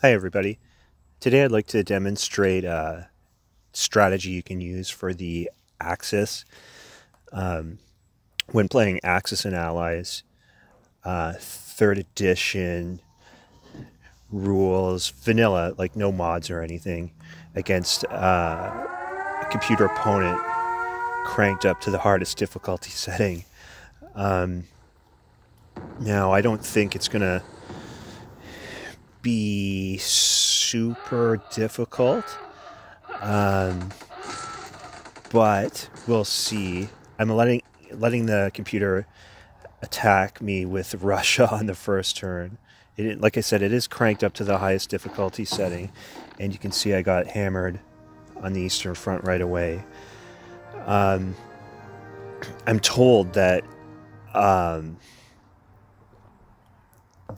Hi everybody. Today I'd like to demonstrate a strategy you can use for the Axis. When playing Axis and Allies, 3rd edition rules, vanilla, like no mods or anything, against a computer opponent cranked up to the hardest difficulty setting. Now, I don't think it's going to be super difficult. But we'll see. I'm letting the computer attack me with Russia on the first turn. Like I said, it is cranked up to the highest difficulty setting, and you can see I got hammered on the Eastern Front right away. I'm told that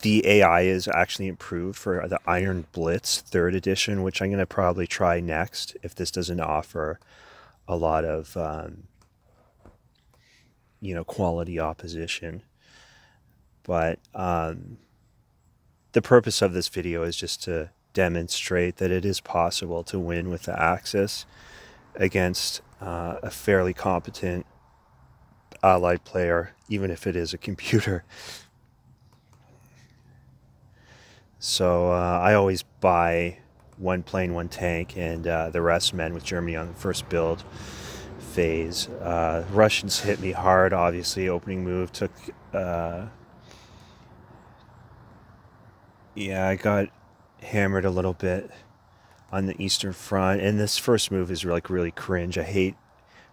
the AI is actually improved for the Iron Blitz 3rd edition, which I'm going to probably try next if this doesn't offer a lot of quality opposition. But the purpose of this video is just to demonstrate that it is possible to win with the Axis against a fairly competent allied player, even if it is a computer. So I always buy one plane, one tank, and the rest men with Germany on the first build phase. Russians hit me hard, obviously. Opening move took... yeah, I got hammered a little bit on the Eastern Front, and this first move is like really cringe. I hate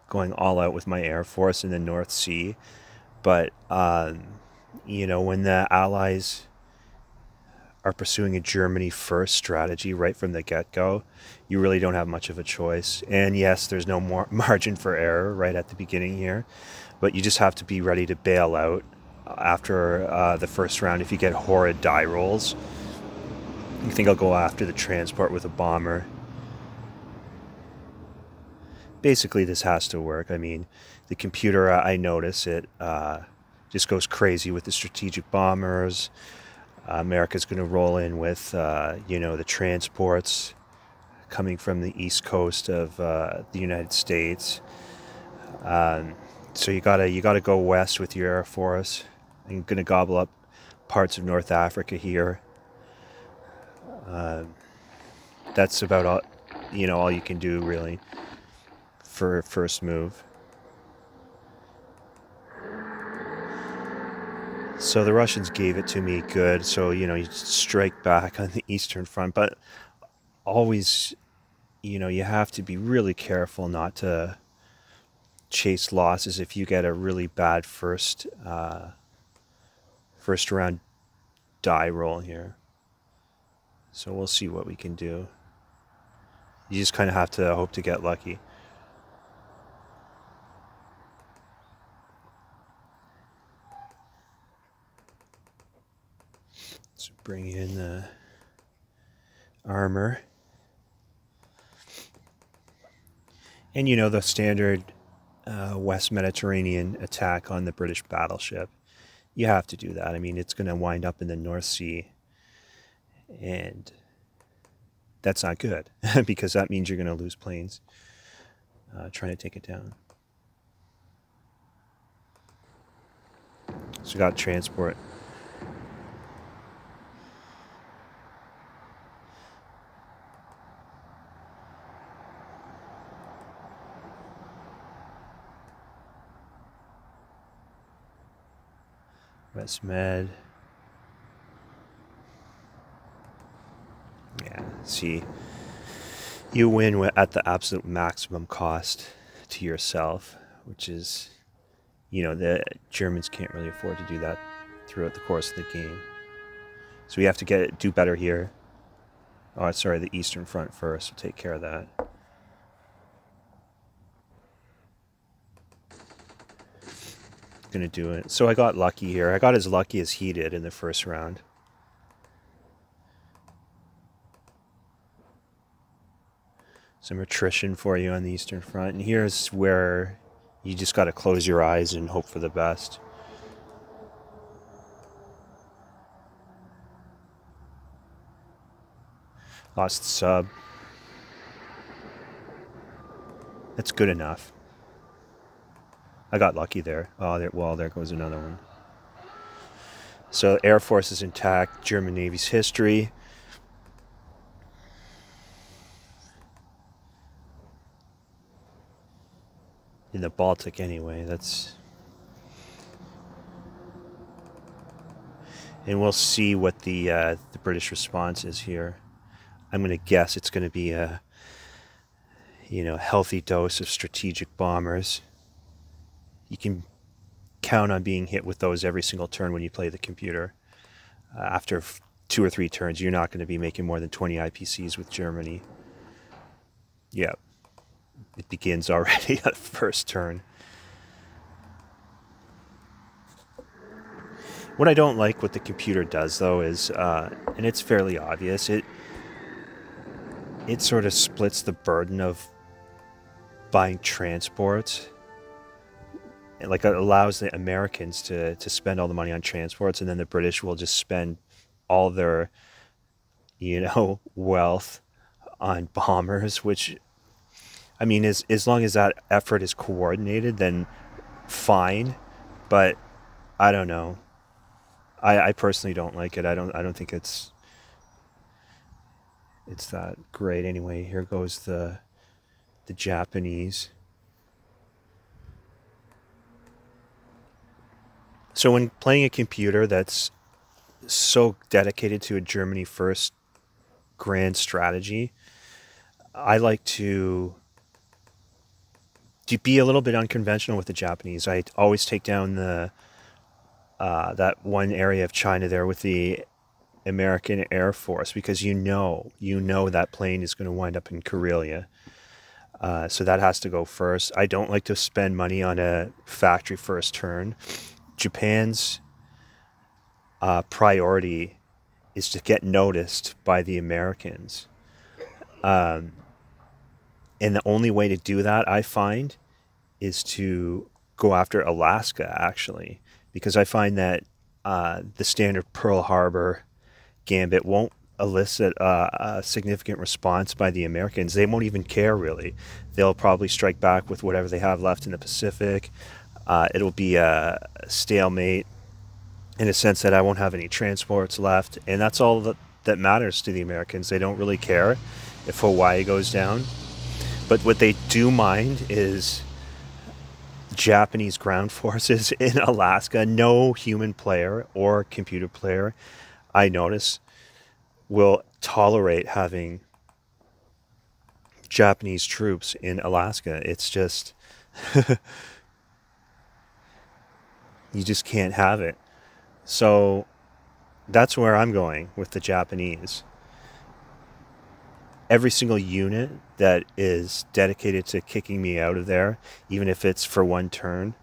going all out with my Air Force in the North Sea, but when the Allies are pursuing a Germany first strategy right from the get-go, you really don't have much of a choice. And yes, there's no more margin for error right at the beginning here, but you just have to be ready to bail out after the first round if you get horrid die rolls. You think I'll go after the transport with a bomber. Basically, this has to work. I mean, the computer, I notice it just goes crazy with the strategic bombers. America's going to roll in with, the transports coming from the east coast of the United States. So you gotta go west with your Air Force. I'm going to gobble up parts of North Africa here. That's about all you can do really for first move. So the Russians gave it to me good. So, you strike back on the Eastern Front, but always, you have to be really careful not to chase losses if you get a really bad first round die roll here. So we'll see what we can do. You just kind of have to hope to get lucky. Let's bring in the armor. And the standard West Mediterranean attack on the British battleship. You have to do that. I mean, it's going to wind up in the North Sea. And that's not good because that means you're going to lose planes trying to take it down. So we got transport. West Med. Yeah, see, you win at the absolute maximum cost to yourself, which is, the Germans can't really afford to do that throughout the course of the game. So we have to do better here. Oh, sorry, the Eastern Front first. We'll take care of that. Gonna do it. So I got lucky here. I got as lucky as he did in the first round. Some attrition for you on the Eastern Front. And here's where you just got to close your eyes and hope for the best. Lost the sub. That's good enough. I got lucky there. Oh, there goes another one. So Air Force is intact. German Navy's history. In the Baltic anyway. And we'll see what the British response is here. I'm going to guess it's going to be a healthy dose of strategic bombers. You can count on being hit with those every single turn when you play the computer. After 2 or 3 turns, you're not going to be making more than 20 IPCs with Germany. Yeah, it begins already at the first turn. What I don't like what the computer does, though, is, and it's fairly obvious, it sort of splits the burden of buying transports. Like, it allows the Americans to spend all the money on transports, and then the British will just spend all their, wealth on bombers, which, I mean, as long as that effort is coordinated, then fine. But I don't know. I personally don't like it. I don't think it's that great. Anyway, here goes the Japanese. So when playing a computer that's so dedicated to a Germany first grand strategy, I like to be a little bit unconventional with the Japanese. I always take down that one area of China there with the American Air Force, because you know that plane is going to wind up in Karelia. So that has to go first. I don't like to spend money on a factory first turn. Japan's priority is to get noticed by the Americans. And the only way to do that, I find, is to go after Alaska, actually. Because I find that the standard Pearl Harbor gambit won't elicit a significant response by the Americans. They won't even care, really. They'll probably strike back with whatever they have left in the Pacific. It'll be a stalemate in a sense that I won't have any transports left. And that's all that matters to the Americans. They don't really care if Hawaii goes down. But what they do mind is Japanese ground forces in Alaska. No human player or computer player, I notice, will tolerate having Japanese troops in Alaska. It's just you just can't have it. So that's where I'm going with the Japanese. Every single unit that is dedicated to kicking me out of there, even if it's for one turn,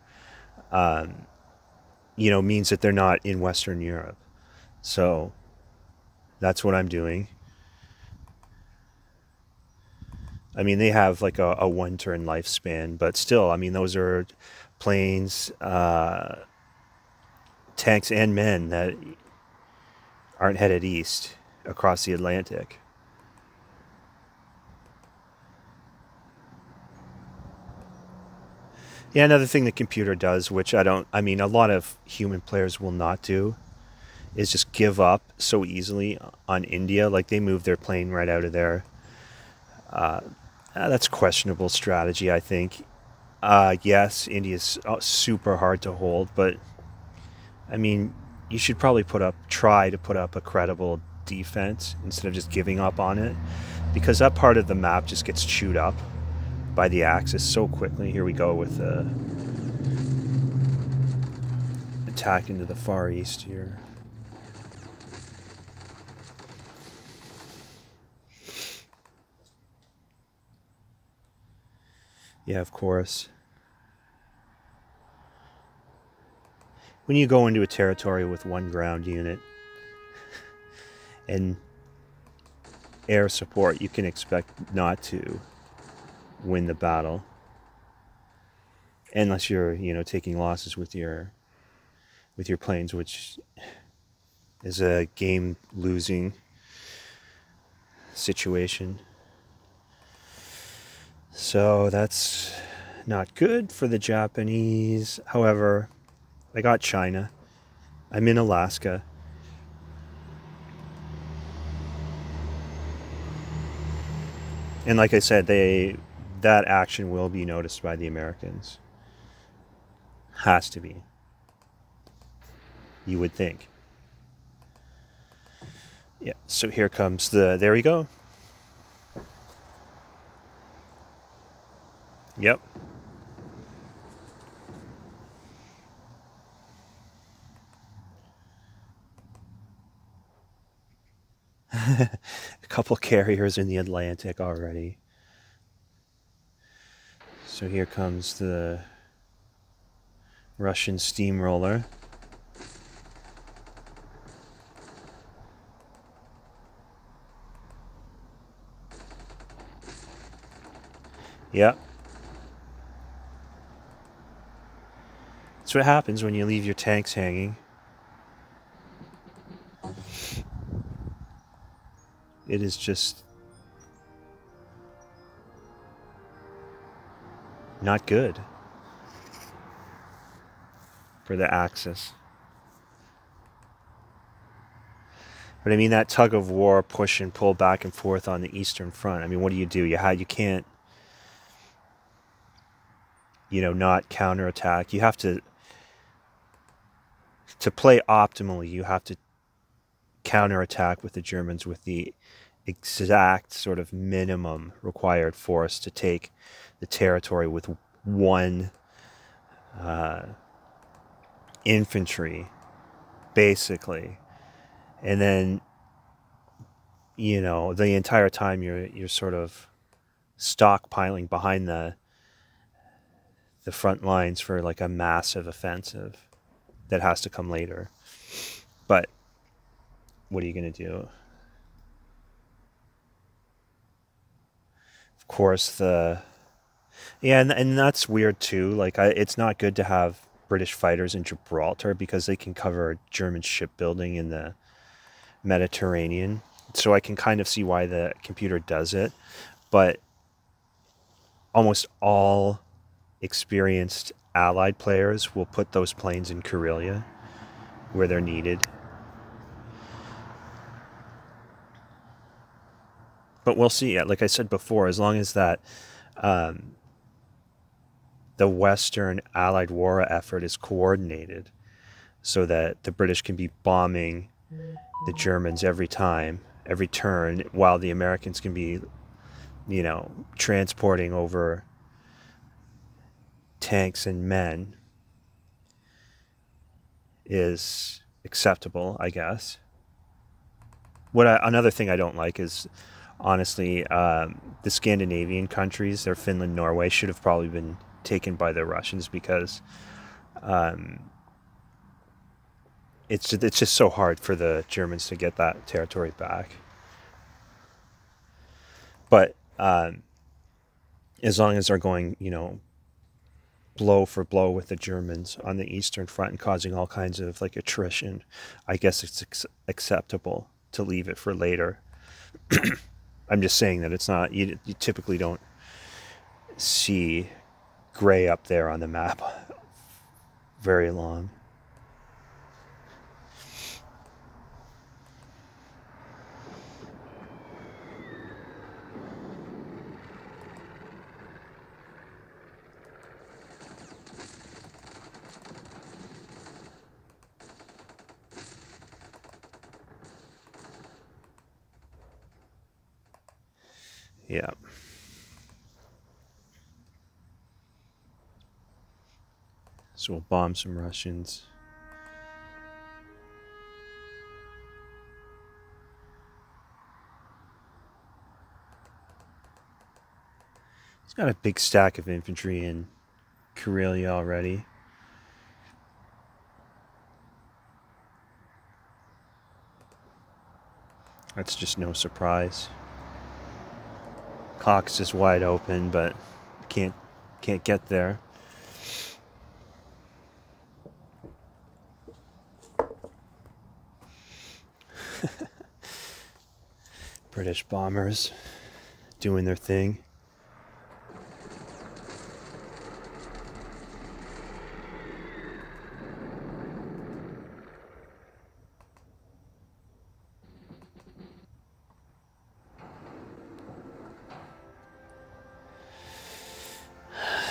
means that they're not in Western Europe. So that's what I'm doing. I mean, they have like a one-turn lifespan, but still, I mean, those are planes, tanks, and men that aren't headed east across the Atlantic. Yeah, another thing the computer does, which a lot of human players will not do, is just give up so easily on India. Like, they move their plane right out of there. That's questionable strategy, I think. Yes, India's super hard to hold, but I mean, you should probably try to put up a credible defense instead of just giving up on it, because that part of the map just gets chewed up by the Axis so quickly. Here we go with the attack into the Far East here. Yeah, of course. When you go into a territory with one ground unit and air support, you can expect not to win the battle, unless you're taking losses with your planes, which is a game losing situation. So that's not good for the Japanese. However, I got China. I'm in Alaska. And like I said, that action will be noticed by the Americans. Has to be. You would think. Yeah, so here comes there we go. Yep. A couple carriers in the Atlantic already. So here comes the Russian steamroller. Yep. That's what happens when you leave your tanks hanging. It is just not good for the Axis. But I mean, that tug of war, push and pull back and forth on the Eastern Front. I mean, what do? You can't, not counterattack. You have to play optimally. You have to counterattack with the Germans with the exact sort of minimum required force to take the territory with one infantry, basically. And then, the entire time you're sort of stockpiling behind the front lines for like a massive offensive that has to come later. But what are you going to do? Of course, and that's weird too. Like, it's not good to have British fighters in Gibraltar because they can cover German shipbuilding in the Mediterranean. So I can kind of see why the computer does it, but almost all experienced Allied players will put those planes in Karelia where they're needed. But we'll see. Like I said before, as long as that the Western Allied war effort is coordinated so that the British can be bombing the Germans every time, every turn, while the Americans can be, transporting over tanks and men, is acceptable, I guess. Another thing I don't like is, honestly, the Scandinavian countries, their Finland, Norway, should have probably been taken by the Russians because it's just so hard for the Germans to get that territory back. But as long as they're going, blow for blow with the Germans on the Eastern Front and causing all kinds of like attrition, I guess it's acceptable to leave it for later. I'm just saying that it's not, you typically don't see gray up there on the map very long. Yeah. So we'll bomb some Russians. He's got a big stack of infantry in Karelia already. That's just no surprise. Cox is wide open, but can't get there. British bombers doing their thing.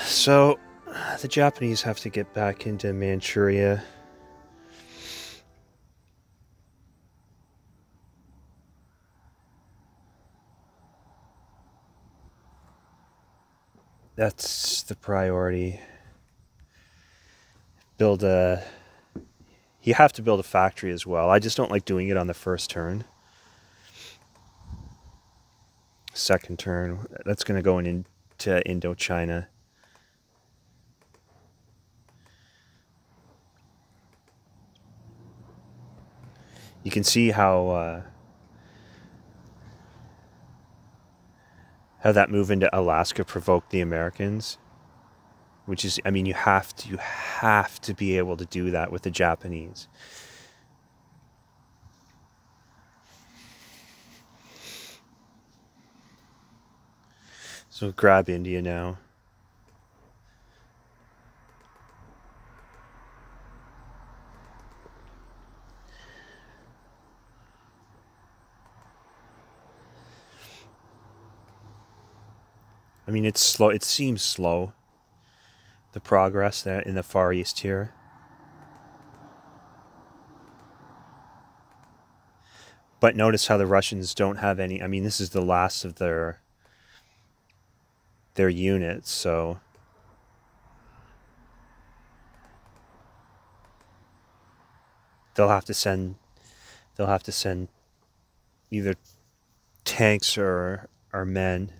So the Japanese have to get back into Manchuria. That's the priority. You have to build a factory as well. I just don't like doing it on the first turn. Second turn, that's going to go into Indochina. You can see how that move into Alaska provoked the Americans, which is, I mean, you have to be able to do that with the Japanese. So grab India now. I mean, it's slow. It seems slow, the progress there in the Far East here. But notice how the Russians don't have any. I mean, this is the last of their units, so they'll have to send either tanks or men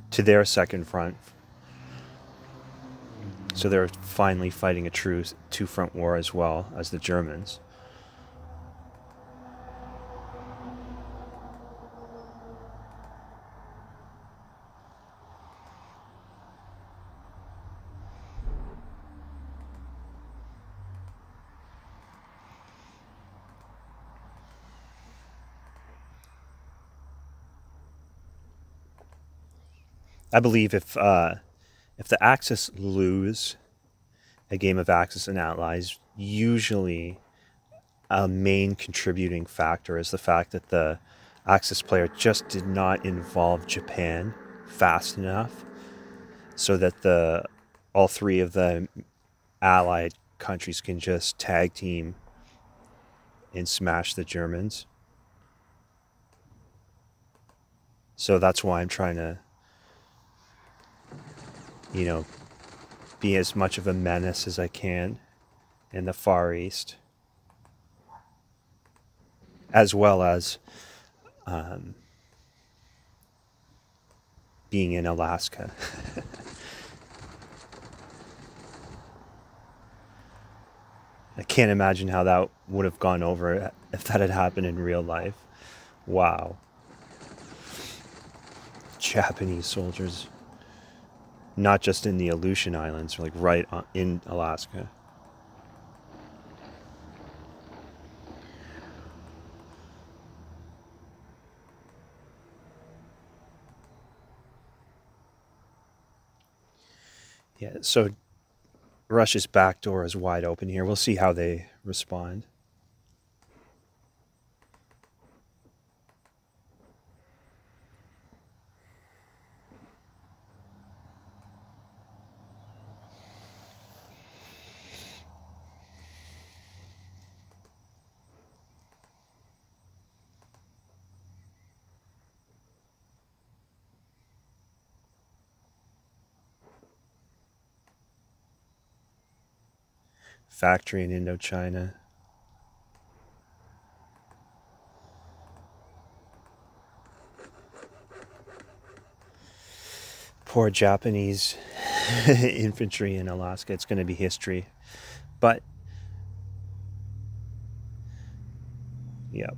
to their second front. So they're finally fighting a true two-front war as well as the Germans. I believe if the Axis lose a game of Axis and Allies, usually a main contributing factor is the fact that the Axis player just did not involve Japan fast enough so that all three of the Allied countries can just tag team and smash the Germans. So that's why I'm trying to, you know, be as much of a menace as I can in the Far East, as well as being in Alaska. I can't imagine how that would have gone over if that had happened in real life. Wow. Japanese soldiers. Not just in the Aleutian Islands, like right in Alaska. Yeah, so Russia's back door is wide open here. We'll see how they respond. Factory in Indochina. Poor Japanese infantry in Alaska. It's going to be history. But, yeah.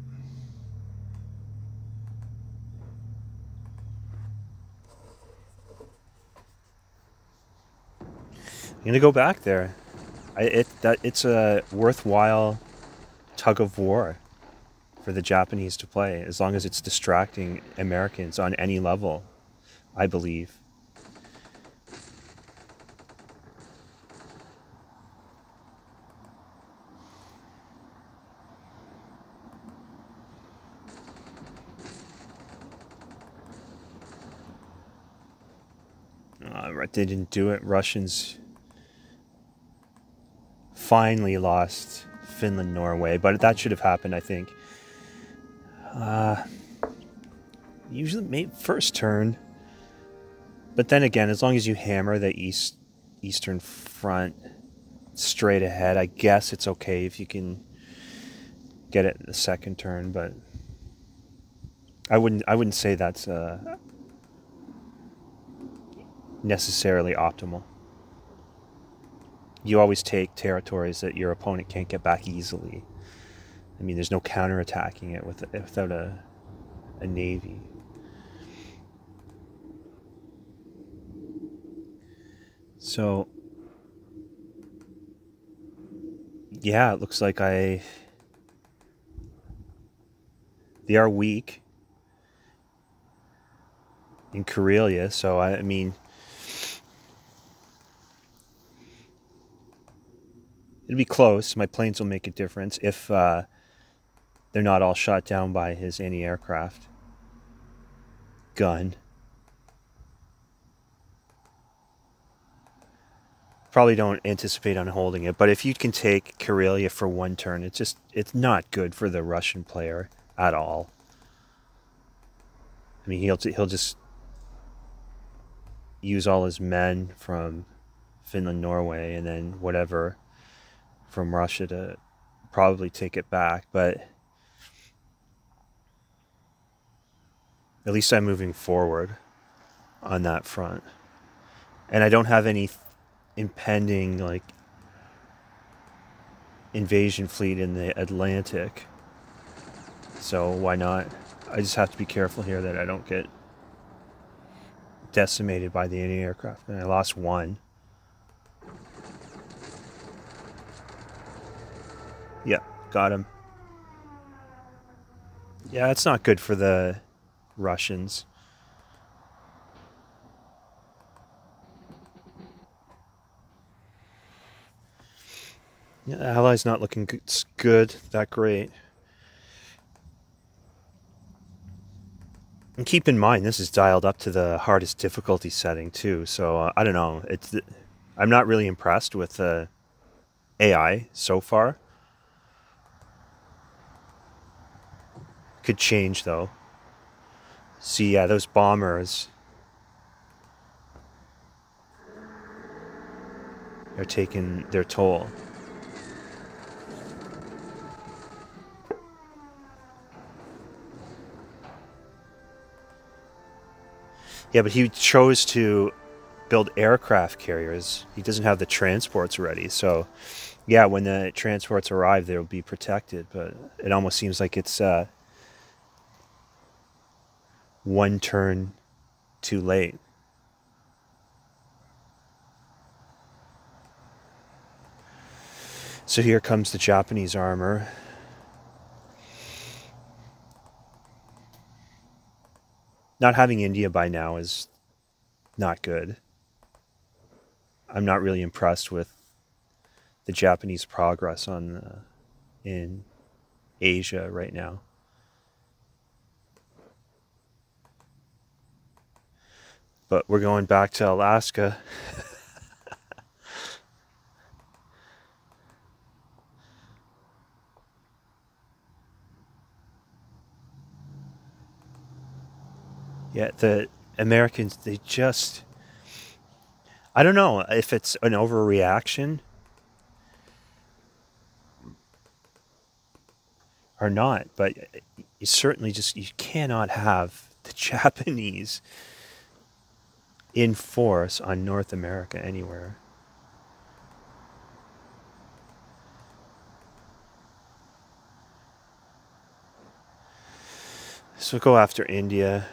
I'm going to go back there. It's a worthwhile tug of war. for the Japanese to play, as long as it's distracting Americans on any level, I believe. Right, they didn't do it. Russians finally lost Finland, Norway, but that should have happened, I think. Usually, first turn. But then again, as long as you hammer the eastern front straight ahead, I guess it's okay if you can get it the second turn. But I wouldn't say that's necessarily optimal. You always take territories that your opponent can't get back easily. I mean, there's no counterattacking it without a navy. So, yeah, it looks like they are weak in Karelia, so I mean, it'll be close. My planes will make a difference if they're not all shot down by his anti-aircraft gun. Probably don't anticipate on holding it, but if you can take Karelia for one turn, it's not good for the Russian player at all. I mean, he'll just use all his men from Finland, Norway, and then whatever from Russia to probably take it back, but at least I'm moving forward on that front. And I don't have any impending like invasion fleet in the Atlantic, so why not? I just have to be careful here that I don't get decimated by the anti-aircraft. And I lost one. Yeah, got him. Yeah, it's not good for the Russians. Yeah, the Allies not looking good, that great. And keep in mind, this is dialed up to the hardest difficulty setting too. So I don't know. I'm not really impressed with the AI so far. Could change though. See, yeah, those bombers are taking their toll. Yeah, but he chose to build aircraft carriers. He doesn't have the transports ready. So, yeah, when the transports arrive, they'll be protected. But it almost seems like it's one turn too late. So here comes the Japanese armor. Not having India by now is not good. I'm not really impressed with the Japanese progress in Asia right now. But we're going back to Alaska. Yeah, the Americans, I don't know if it's an overreaction or not, but you certainly you cannot have the Japanese in force on North America anywhere. So go after India.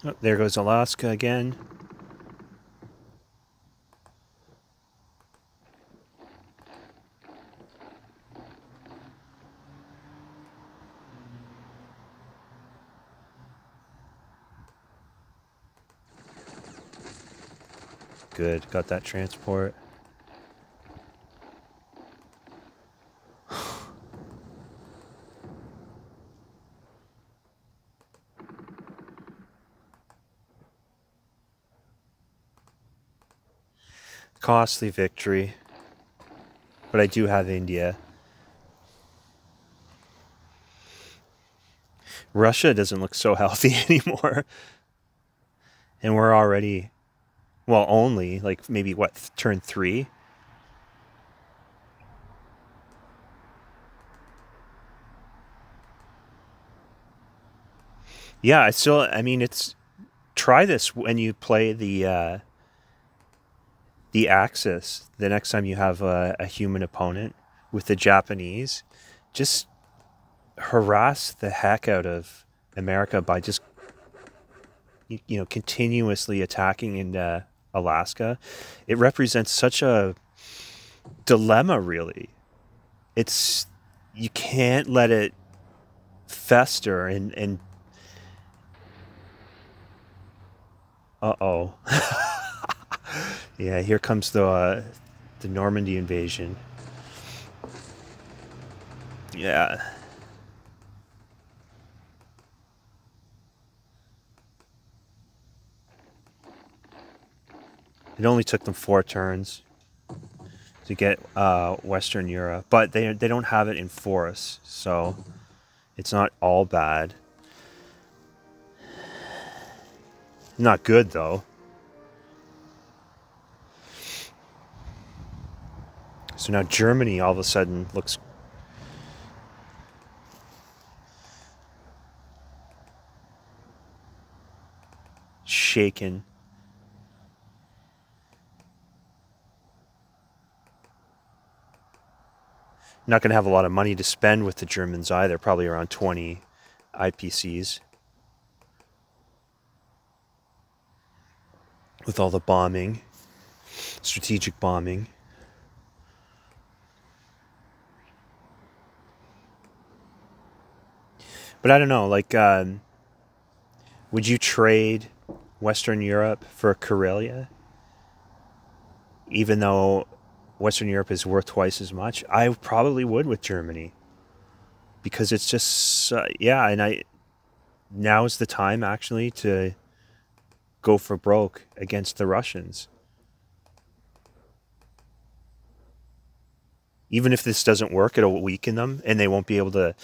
Oh, there goes Alaska again. Good, got that transport. Costly victory. But I do have India. Russia doesn't look so healthy anymore. And we're already, well, only like maybe what, turn 3? Yeah, I mean, it's, try this when you play the Axis the next time you have a human opponent with the Japanese. Just harass the heck out of America by just continuously attacking in Alaska. It represents such a dilemma, really. It's, you can't let it fester and uh-oh. Yeah, here comes the Normandy invasion. Yeah. It only took them 4 turns to get Western Europe, but they don't have it in force, so it's not all bad. Not good though. So now Germany all of a sudden looks shaken. Not going to have a lot of money to spend with the Germans either, probably around 20 IPCs. With all the bombing, strategic bombing. But I don't know, like, would you trade Western Europe for Karelia? Even though Western Europe is worth twice as much? I probably would with Germany. Because it's just, yeah, and now's the time actually to go for broke against the Russians. Even if this doesn't work, it'll weaken them, and they won't be able to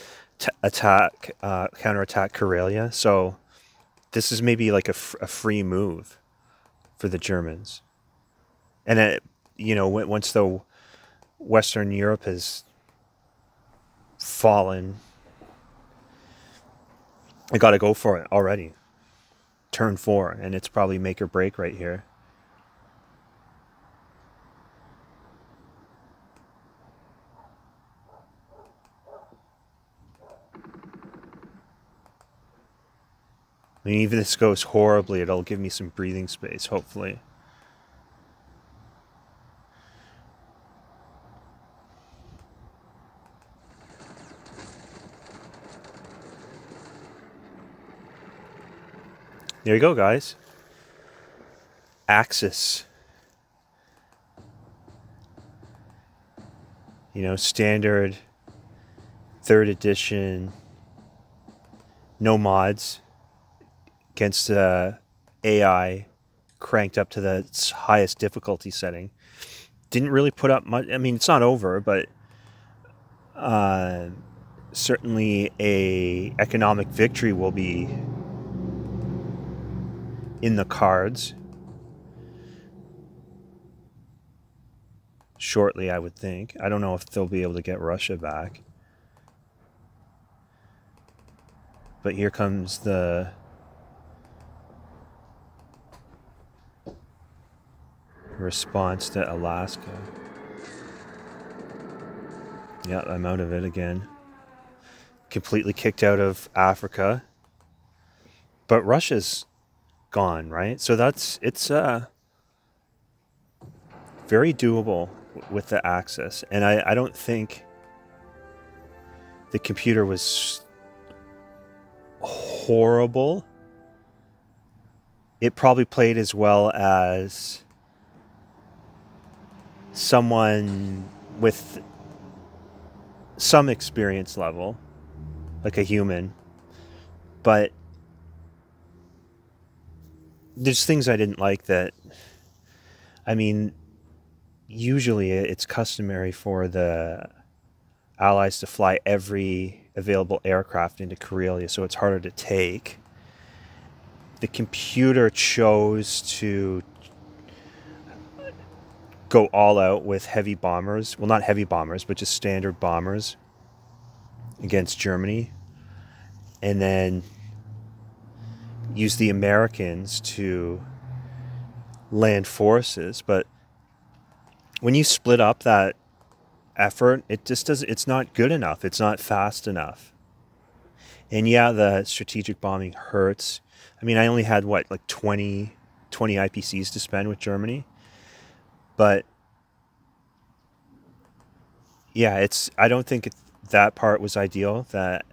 counterattack Karelia. So this is maybe like a free move for the Germans. And once the Western Europe has fallen, I got to go for it already. Turn 4, and it's probably make or break right here. I mean, even if this goes horribly, it'll give me some breathing space, hopefully. There you go, guys. Axis. Standard 3rd edition. No mods. Against AI cranked up to the highest difficulty setting. Didn't really put up much. I mean, it's not over, but certainly a economic victory will be in the cards shortly, I would think. I don't know if they'll be able to get Russia back. But here comes the response to Alaska. Yeah, I'm out of it again. Completely kicked out of Africa. But Russia's gone, right? So it's very doable with the Axis. And I don't think the computer was horrible. It probably played as well as someone with some experience level, like a human. But there's things I didn't like that, I mean, usually it's customary for the Allies to fly every available aircraft into Karelia, so it's harder to take. The computer chose to go all out with heavy bombers. Well, not heavy bombers, but just standard bombers against Germany. And then use the Americans to land forces. But when you split up that effort, it just doesn't, it's not good enough. It's not fast enough. And yeah, the strategic bombing hurts. I mean, I only had what, like 20 IPCs to spend with Germany. But yeah, I don't think that part was ideal. That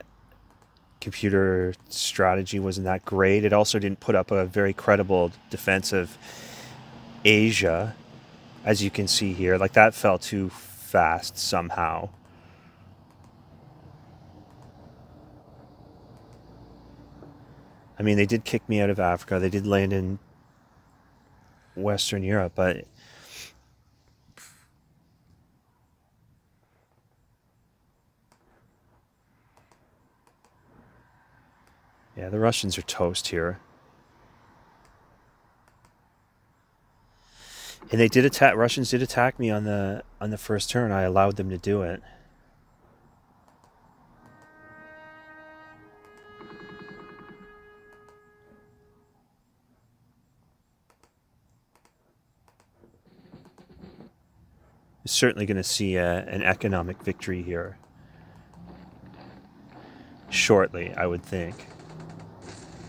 computer strategy wasn't that great. It also didn't put up a very credible defense of Asia, as you can see here. Like, that fell too fast somehow. I mean, they did kick me out of Africa. They did land in Western Europe, but yeah, the Russians are toast here. And they did attack. Russians did attack me on the first turn. I allowed them to do it. You're certainly going to see an economic victory here shortly, I would think.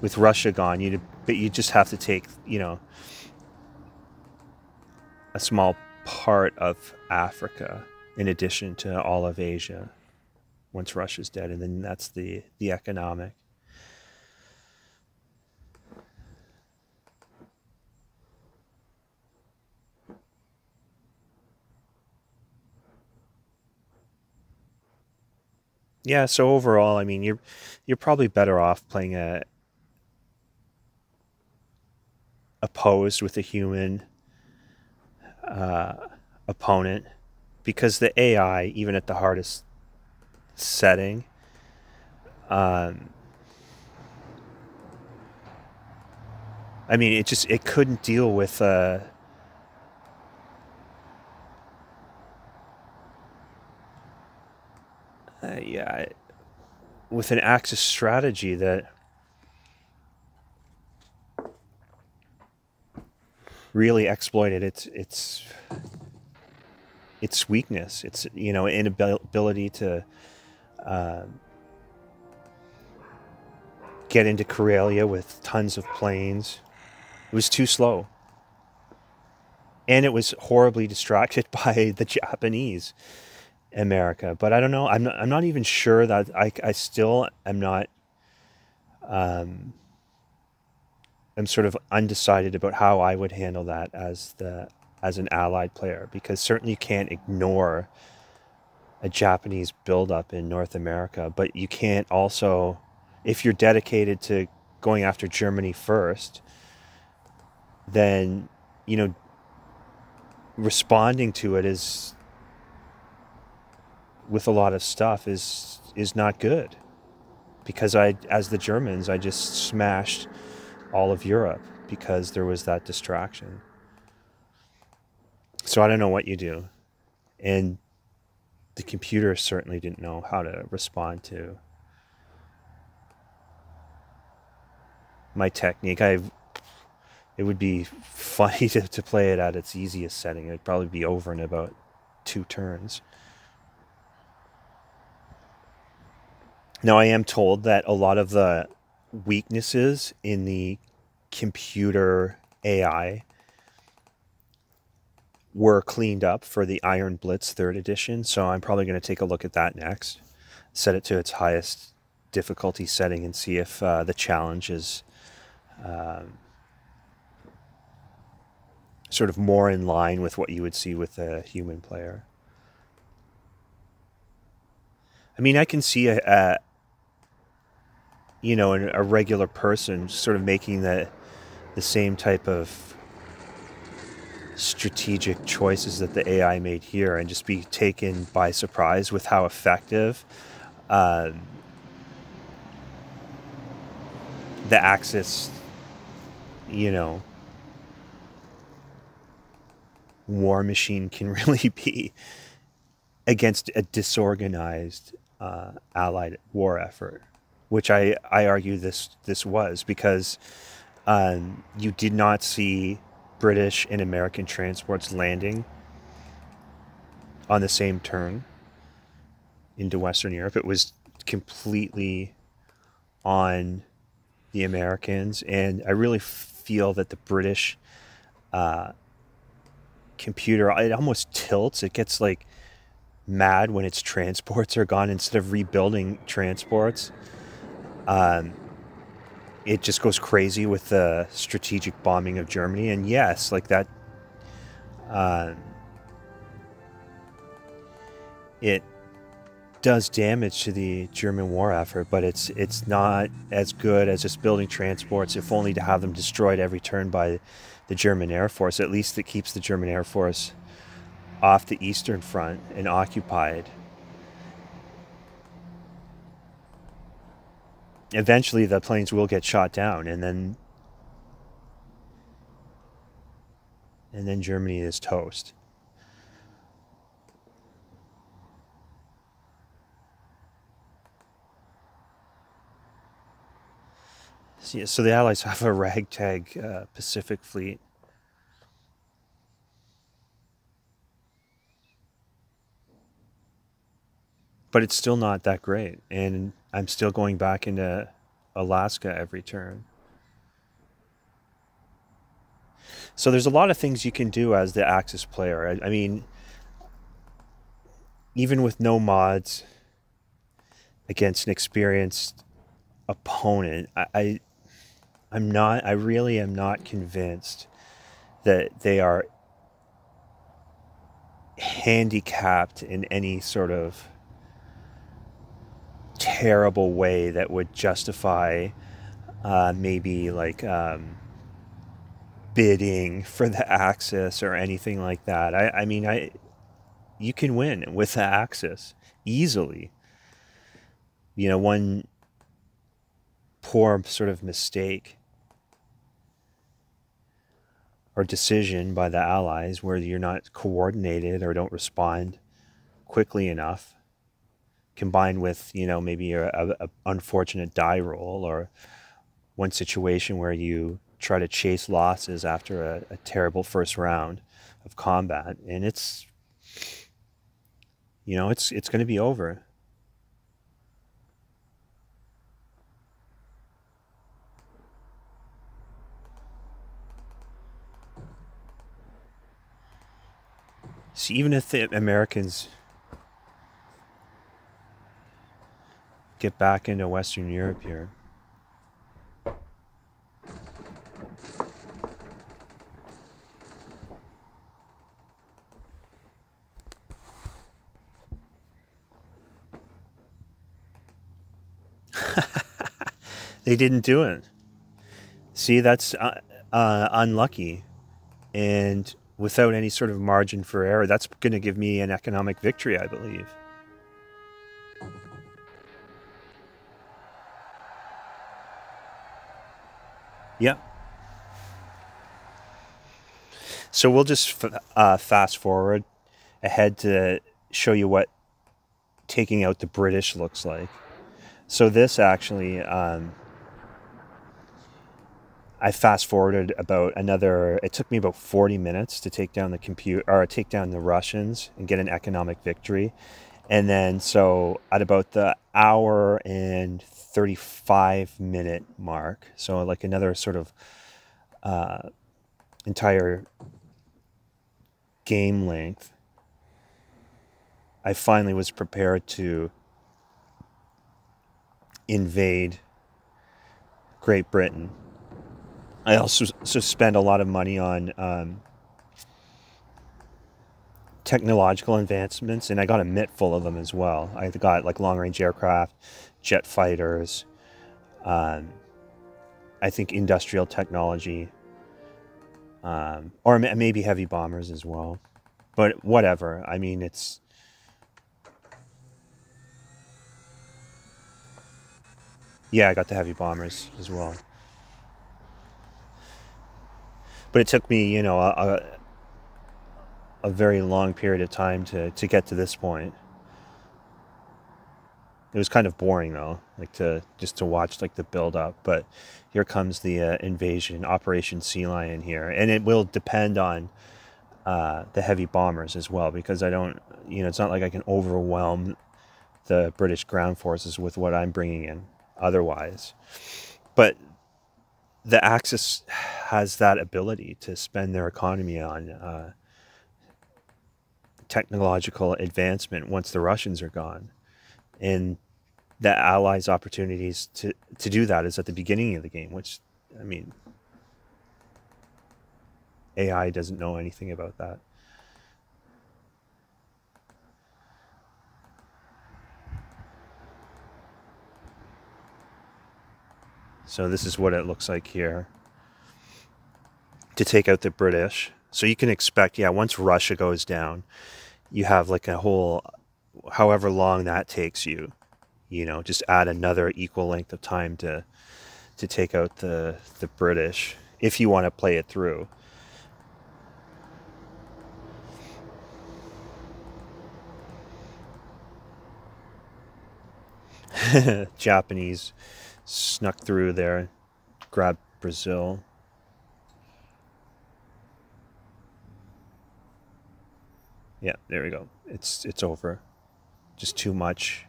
With Russia gone, but you just have to take, a small part of Africa in addition to all of Asia once Russia's dead, and then that's the economic. Yeah, so overall, I mean, you're probably better off playing a opposed with a human opponent, because the AI, even at the hardest setting, I mean, it couldn't deal with yeah, with an Axis strategy that really exploited its weakness, its inability to get into Karelia with tons of planes. It was too slow, and it was horribly distracted by the Japanese. America, but I don't know. I'm not even sure that I still am not. I'm sort of undecided about how I would handle that as an allied player, because certainly you can't ignore a Japanese buildup in North America, but you can't also, if you're dedicated to going after Germany first, then responding to it is with a lot of stuff is not good, because as the Germans, I just smashed all of Europe because there was that distraction. So I don't know what you do, and the computer certainly didn't know how to respond to my technique. It would be funny to play it at its easiest setting. It'd probably be over in about 2 turns. Now, I am told that a lot of the weaknesses in the computer AI were cleaned up for the Iron Blitz 3rd edition, so I'm probably going to take a look at that next. Set it to its highest difficulty setting and see if the challenge is sort of more in line with what you would see with a human player. I mean, I can see a regular person sort of making the same type of strategic choices that the AI made here and just be taken by surprise with how effective the Axis, war machine can really be against a disorganized Allied war effort, which I argue this was, because you did not see British and American transports landing on the same turn into Western Europe. It was completely on the Americans, and I really feel that the British computer, it almost tilts. It gets like mad when its transports are gone. Instead of rebuilding transports, it just goes crazy with the strategic bombing of Germany. And yes, like that, it does damage to the German war effort, but it's not as good as just building transports, if only to have them destroyed every turn by the German Air Force. At least it keeps the German Air Force off the Eastern Front and occupied. Eventually the planes will get shot down, and then Germany is toast. So the Allies have a ragtag Pacific fleet. But it's still not that great, and I'm still going back into Alaska every turn. So there's a lot of things you can do as the Axis player. I mean, even with no mods against an experienced opponent, I really am not convinced that they are handicapped in any sort of terrible way that would justify maybe like bidding for the Axis or anything like that. I mean, you can win with the Axis easily. One poor sort of mistake or decision by the Allies where you're not coordinated or don't respond quickly enough, combined with maybe a unfortunate die roll, or one situation where you try to chase losses after a terrible first round of combat, and it's going to be over. See, even if the Americans get back into Western Europe here, they didn't do it. See, that's unlucky, and without any sort of margin for error, that's going to give me an economic victory, I believe. Yeah. So we'll just fast forward ahead to show you what taking out the British looks like. So this actually, I fast forwarded about it took me about 40 minutes to take down take down the Russians and get an economic victory. And then so at about the hour and 35-minute mark, so like another sort of entire game length, I finally was prepared to invade Great Britain. I also spent a lot of money on technological advancements, and I got a mitt full of them as well. I got like long-range aircraft, jet fighters, um, I think industrial technology, or maybe heavy bombers as well. But whatever. I mean, it's yeah, I got the heavy bombers as well. But it took me, a very long period of time to get to this point. It was kind of boring though, like to just to watch like the build up. But here comes the invasion, Operation Sea Lion here, and it will depend on the heavy bombers as well, because I don't, it's not like I can overwhelm the British ground forces with what I'm bringing in otherwise. But the Axis has that ability to spend their economy on technological advancement once the Russians are gone. And the Allies' opportunities to do that is at the beginning of the game, which, I mean, AI doesn't know anything about that. So this is what it looks like here to take out the British. So you can expect, yeah, once Russia goes down, you have like a whole, however long that takes you, just add another equal length of time to take out the British if you want to play it through. Japanese snuck through there, grabbed Brazil. Yeah, there we go. It's over. Just too much.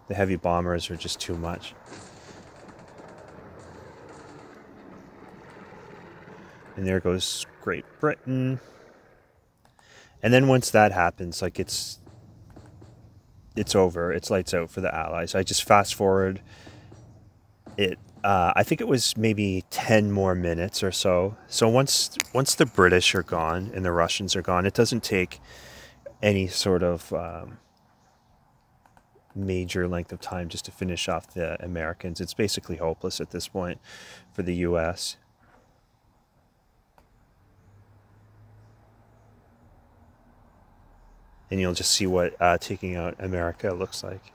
The heavy bombers are just too much. And there goes Great Britain. And then once that happens, like it's over. It's lights out for the Allies. I just fast forward it. I think it was maybe 10 more minutes or so. So once the British are gone and the Russians are gone, it doesn't take any sort of major length of time just to finish off the Americans. It's basically hopeless at this point for the U.S. And you'll just see what taking out America looks like.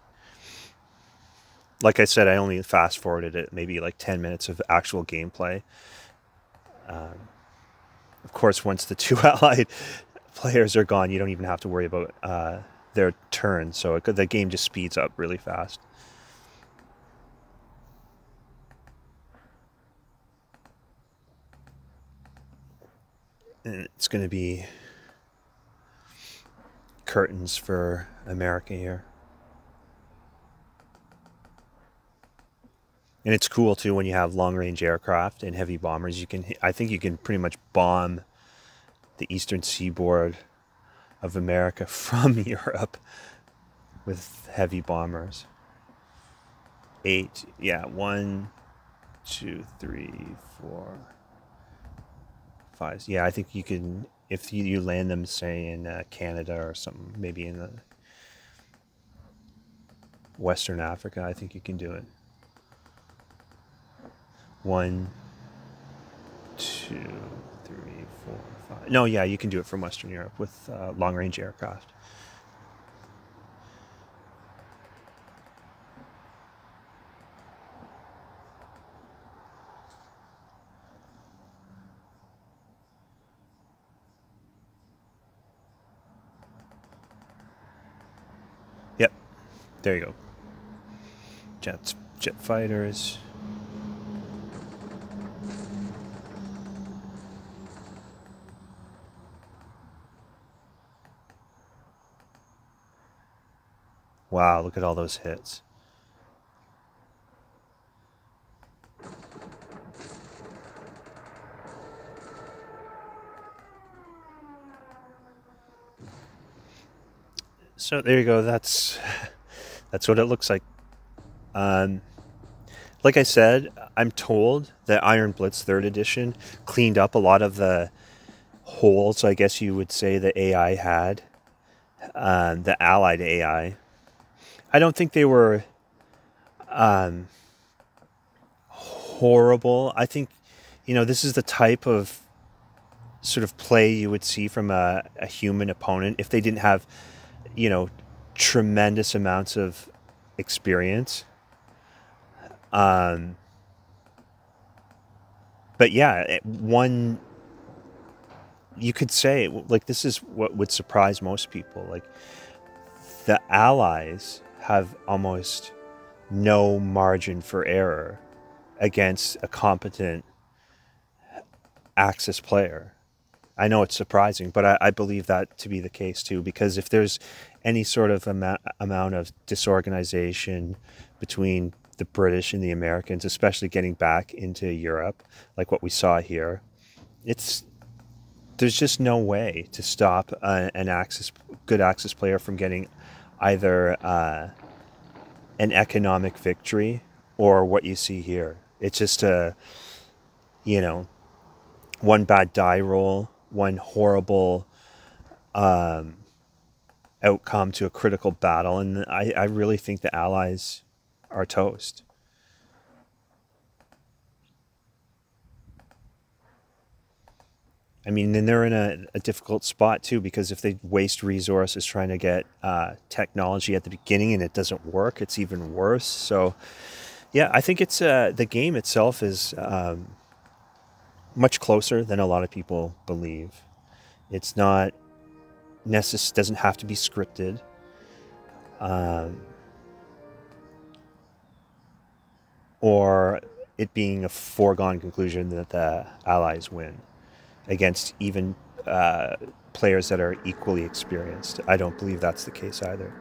Like I said, I only fast forwarded it, maybe like 10 minutes of actual gameplay. Of course, once the two allied players are gone, you don't even have to worry about their turn. So the game just speeds up really fast. And it's going to be curtains for America here. And it's cool too when you have long-range aircraft and heavy bombers. I think you can pretty much bomb the eastern seaboard of America from Europe with heavy bombers. 8, yeah, 1, 2, 3, 4, 5. Yeah, I think you can, if you land them, say in Canada or something, maybe in the Western Africa, I think you can do it. 1, 2, 3, 4, 5. No, yeah, you can do it from Western Europe with long-range aircraft. Yep, there you go. Jet fighters. Wow, look at all those hits. So there you go. That's what it looks like. Um, like I said, I'm told that Iron Blitz Third Edition cleaned up a lot of the holes, I guess you would say, the AI had, the allied AI. I don't think they were horrible. I think, this is the type of sort of play you would see from a human opponent if they didn't have, you know, tremendous amounts of experience. Um, but yeah, one, you could say, like, this is what would surprise most people. Like, the allies have almost no margin for error against a competent Axis player. I know it's surprising, but I believe that to be the case too, because if there's any sort of amount of disorganization between the British and the Americans, especially getting back into Europe, like what we saw here, there's just no way to stop an good Axis player from getting either an economic victory or what you see here. It's just you know, one bad die roll, one horrible outcome to a critical battle, and I really think the Allies are toast. I mean, and they're in a difficult spot too, because if they waste resources trying to get technology at the beginning and it doesn't work, it's even worse. So, yeah, I think it's the game itself is much closer than a lot of people believe. It's not doesn't have to be scripted. Or it being a foregone conclusion that the Allies win against even players that are equally experienced. I don't believe that's the case either.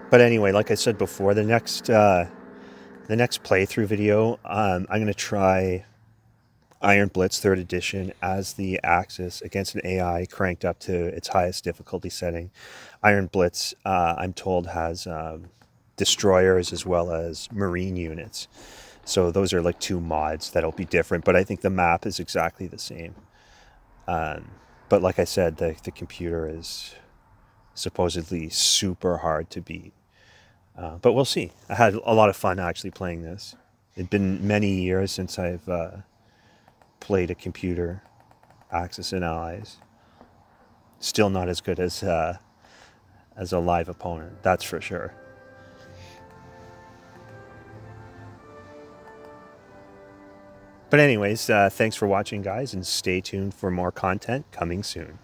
But anyway, like I said before, the next playthrough video, I'm going to try Iron Blitz 3rd Edition as the Axis against an AI cranked up to its highest difficulty setting. Iron Blitz, I'm told, has destroyers as well as marine units. So those are like two mods that'll be different, but I think the map is exactly the same. But like I said, the computer is supposedly super hard to beat. But we'll see. I had a lot of fun actually playing this. It'd been many years since I've played a computer, Axis and Allies. Still not as good as a live opponent, that's for sure. But anyways, thanks for watching, guys, and stay tuned for more content coming soon.